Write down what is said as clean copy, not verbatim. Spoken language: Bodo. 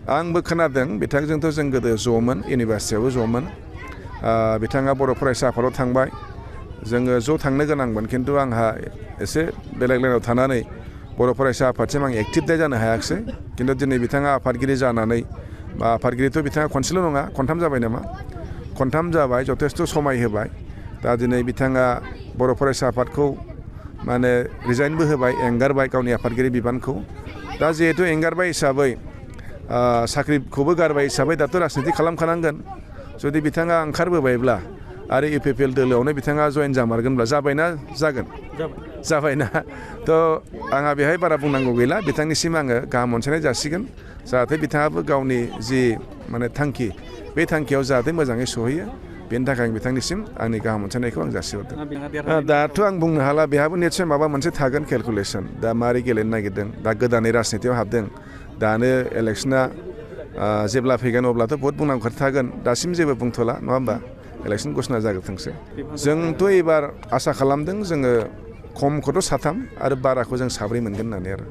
आंबो खोनादों बिथांजोंथ' जों गोदो ज'मोन इउनिभार्सिटियावबो ज'मोन बिथाङा बर' फरायसा आफादाव थांबाय जोङो ज' थांनो गोनांमोन खिन्थु आंहा एसे बेलेग लाइनाव थानानै बर' फरायसा आफादसिम आं एक्टिभ जानो हायाखिसै खिन्थु दिनै बिथाङा आफादगिरि जानानै बा आफादगिरिथ' बिथाङा खनसेल' नङा खनथाम जाबाय नामा खनथाम जाबाय जथेस्थ' समाय होबाय दा दिनै बिथाङा बर' फरायसा आफादखौ माने रिजाइनबो होबाय एंगारबाय गावनि आफादगिरि बिबानखौ दा जिहेतु एंगारबाय हिसाबै साख्रिखौबो गारबाय हिसाबै दाथ' राजनिति खालामखानांगोन जुदि बिथाङा ओंखारबोबायब्ला आरो इउपिपिएल दोलोआवनो बिथाङा जयेन जामारगोनब्ला जाबायना जागोन जाबायना थ' आंहा बेहाय बारा बुंनांगौ गैला बिथांनिसिम आङो गाहाम अनसायनाय जासिगोन जाहाथे बिथाङाबो गावनि जि माने थांखि बे थांखियाव जाहाथे मोजाङै सहैयो बेनि थाखाय आं बिथांनिसिम आंनि गाहाम अनसायनायखौ आं जासिहरदों दाथ' आं बुंनो हाला बेहाबो निस्सय माबा मोनसे थागोन केलकुलेसन दा मारै गेलेनो नागिरदों दा गोदानै राजनितियाव हाबदों दानो इलेक्सना जेब्ला फैगोन अब्लाथ' बहुत बुंनांगौ खोथा थागोन दासिम जेबो बुंथ'ला नङा होमबा इलेक्सन घोषणा जाग्रोथोंसै जोंथ' एबार आसा खालामदों जोङो खमखौथ' 3 आरो बाराखौ जों 4 मोनगोन होननानै आरो